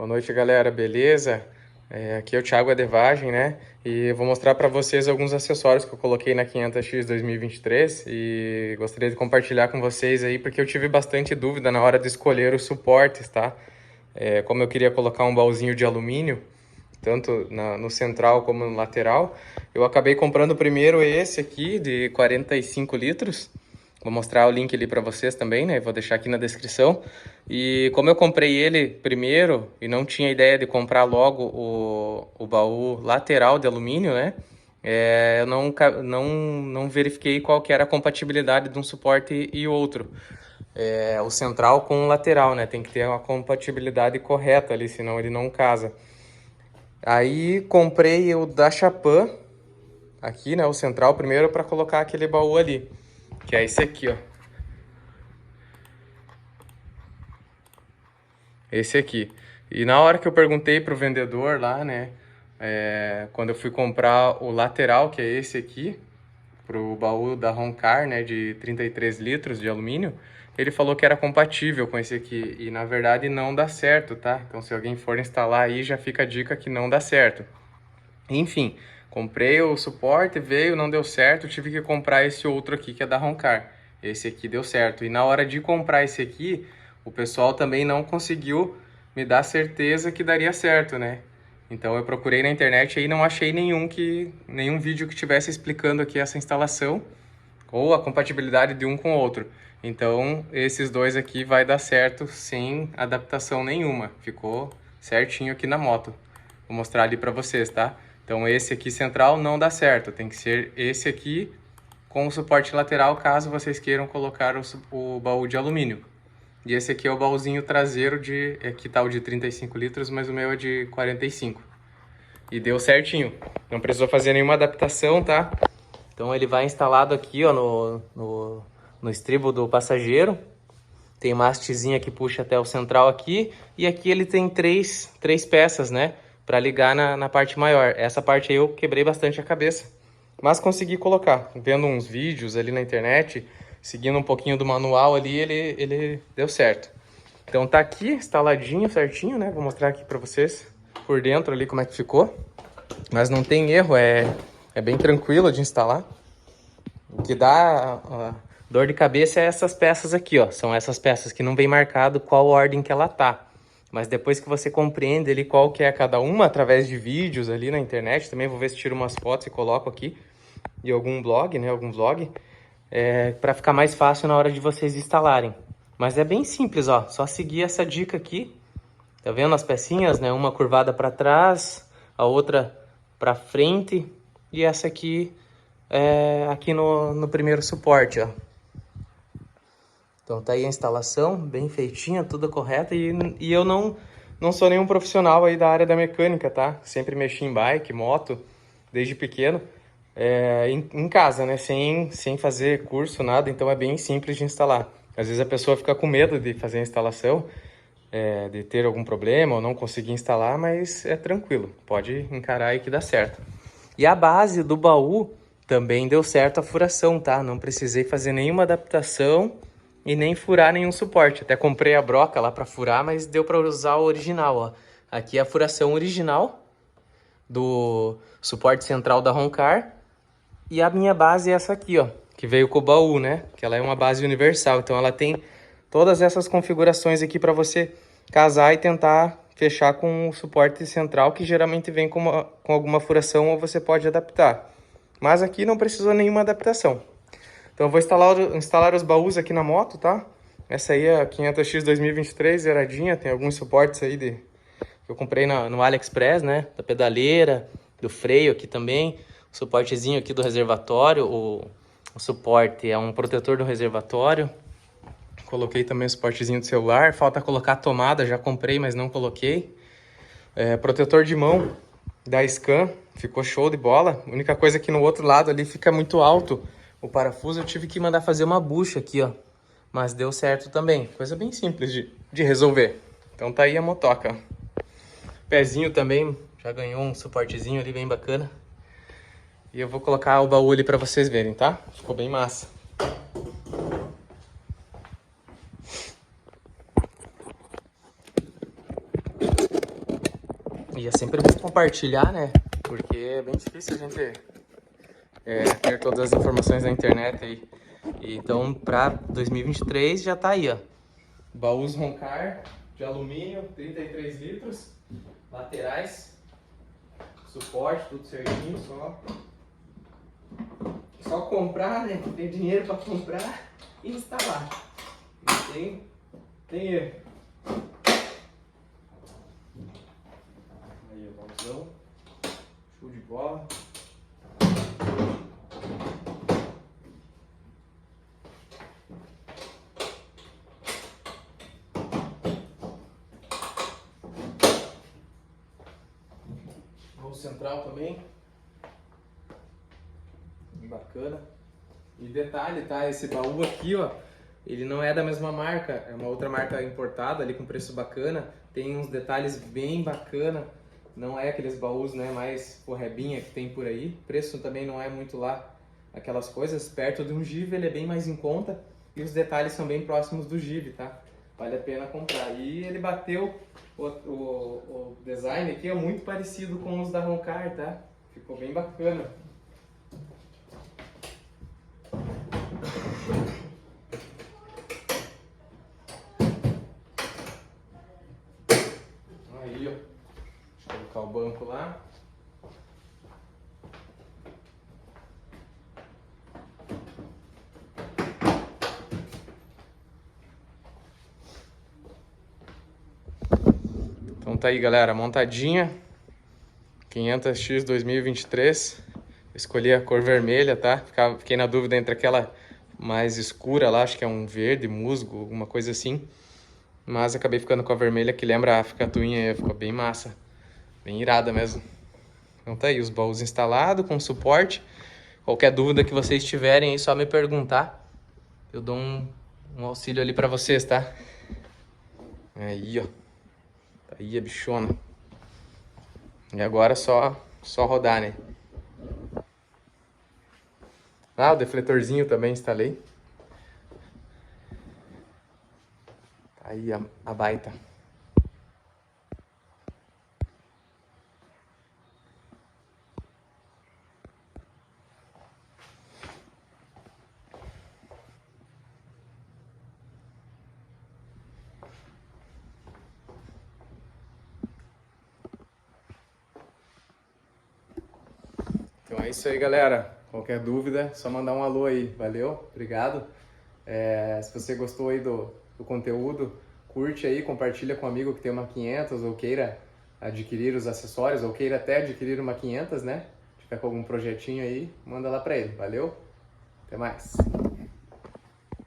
Boa noite, galera, beleza? Aqui é o Thiago Adevagem, né? E eu vou mostrar para vocês alguns acessórios que eu coloquei na 500X 2023 e gostaria de compartilhar com vocês aí, porque eu tive bastante dúvida na hora de escolher os suportes, tá? Como eu queria colocar um baúzinho de alumínio, tanto no central como no lateral, eu acabei comprando primeiro esse aqui de 45 litros. Vou mostrar o link ali para vocês também, né? Vou deixar aqui na descrição. E como eu comprei ele primeiro e não tinha ideia de comprar logo o baú lateral de alumínio, né? Eu não verifiquei qual que era a compatibilidade de um suporte e outro. O central com o lateral, né? Tem que ter uma compatibilidade correta ali, senão ele não casa. Aí comprei o da Chapan, aqui, né? O central primeiro para colocar aquele baú ali, que é esse aqui, ó. Esse aqui. E na hora que eu perguntei pro vendedor lá, né? Quando eu fui comprar o lateral, que é esse aqui, pro baú da Roncar, né? De 33 litros de alumínio, ele falou que era compatível com esse aqui. E na verdade não dá certo, tá? Então se alguém for instalar aí, já fica a dica que não dá certo. Enfim, comprei o suporte, veio, não deu certo, tive que comprar esse outro aqui que é da Roncar. Esse aqui deu certo. E na hora de comprar esse aqui, o pessoal também não conseguiu me dar certeza que daria certo, né? Então eu procurei na internet e não achei nenhum vídeo que tivesse explicando aqui essa instalação ou a compatibilidade de um com o outro. Então esses dois aqui vai dar certo sem adaptação nenhuma. Ficou certinho aqui na moto. Vou mostrar ali para vocês, tá? Então esse aqui central não dá certo, tem que ser esse aqui com o suporte lateral, caso vocês queiram colocar o baú de alumínio. E esse aqui é o baúzinho traseiro que tá o de 35 litros, mas o meu é de 45. E deu certinho, não precisou fazer nenhuma adaptação, tá? Então ele vai instalado aqui, ó, no estribo do passageiro. Tem uma hastezinha que puxa até o central aqui. E aqui ele tem três peças, né? Para ligar na parte maior. Essa parte aí eu quebrei bastante a cabeça. Mas consegui colocar. Vendo uns vídeos ali na internet, seguindo um pouquinho do manual ali, ele deu certo. Então tá aqui, instaladinho, certinho, né? Vou mostrar aqui para vocês por dentro ali como é que ficou. Mas não tem erro, é bem tranquilo de instalar. O que dá dor de cabeça é essas peças aqui, ó. São essas peças que não vem marcado qual ordem que ela tá. Mas depois que você compreende ali qual que é cada uma, através de vídeos ali na internet, também vou ver se tiro umas fotos e coloco aqui em algum blog, né, algum vlog, para ficar mais fácil na hora de vocês instalarem. Mas é bem simples, ó, só seguir essa dica aqui. Tá vendo as pecinhas, né? Uma curvada para trás, a outra para frente e essa aqui aqui no primeiro suporte, ó. Então tá aí a instalação, bem feitinha, tudo correto. E eu não sou nenhum profissional aí da área da mecânica, tá? Sempre mexi em bike, moto, desde pequeno. Em casa, né? Sem fazer curso, nada. Então é bem simples de instalar. Às vezes a pessoa fica com medo de fazer a instalação, de ter algum problema ou não conseguir instalar, mas é tranquilo. Pode encarar aí que dá certo. E a base do baú também deu certo a furação, tá? Não precisei fazer nenhuma adaptação e nem furar nenhum suporte. Até comprei a broca lá para furar, mas deu para usar o original, ó. Aqui é a furação original do suporte central da Roncar. E a minha base é essa aqui, ó, que veio com o baú, né? Que ela é uma base universal, então ela tem todas essas configurações aqui para você casar e tentar fechar com o suporte central, que geralmente vem com alguma furação ou você pode adaptar. Mas aqui não precisou nenhuma adaptação. Então eu vou instalar os baús aqui na moto, tá? Essa aí é a 500X 2023, zeradinha. Tem alguns suportes aí que eu comprei no AliExpress, né? Da pedaleira, do freio aqui também. O suportezinho aqui do reservatório. O suporte é um protetor do reservatório. Coloquei também o suportezinho do celular. Falta colocar a tomada, já comprei, mas não coloquei. Protetor de mão da Scan, ficou show de bola. A única coisa é que no outro lado ali fica muito alto o parafuso. Eu tive que mandar fazer uma bucha aqui, ó. Mas deu certo também. Coisa bem simples de resolver. Então tá aí a motoca. Pezinho também já ganhou um suportezinho ali bem bacana. E eu vou colocar o baú ali pra vocês verem, tá? Ficou bem massa. E é sempre bom compartilhar, né? Porque é bem difícil a gente ter todas as informações na internet aí. E então, para 2023 já tá aí, ó. Baús Roncar de alumínio, 33 litros, laterais, suporte, tudo certinho, só comprar, né? Ter dinheiro para comprar e instalar. Não tem erro. Aí, o baúzão, show de bola. Baú central também, bacana. E detalhe, tá? Esse baú aqui, ó, ele não é da mesma marca, é uma outra marca importada ali com preço bacana. Tem uns detalhes bem bacana. Não é aqueles baús, né, mais porrebinha que tem por aí. O preço também não é muito lá aquelas coisas. Perto de um Give ele é bem mais em conta e os detalhes são bem próximos do Give, tá? Vale a pena comprar. E ele bateu, o design aqui é muito parecido com os da Roncar, tá? Ficou bem bacana. Aí, ó. Deixa eu colocar o banco lá. Então tá aí, galera, montadinha 500X 2023. Escolhi a cor vermelha, tá? Fiquei na dúvida entre aquela mais escura lá, acho que é um verde, musgo, alguma coisa assim. Mas acabei ficando com a vermelha, que lembra a África Twin, ficou bem massa. Bem irada mesmo. Então tá aí, os baús instalados, com suporte. Qualquer dúvida que vocês tiverem aí, só me perguntar. Eu dou um auxílio ali pra vocês, tá? Aí, ó. Tá aí a bichona. E agora só rodar, né? Ah, o defletorzinho também instalei. Tá aí a baita. Então é isso aí, galera. Qualquer dúvida, é só mandar um alô aí. Valeu, obrigado. Se você gostou aí do conteúdo, curte aí, compartilha com um amigo que tem uma 500 ou queira adquirir os acessórios, ou queira até adquirir uma 500, né? Se tiver com algum projetinho aí, manda lá pra ele. Valeu, até mais.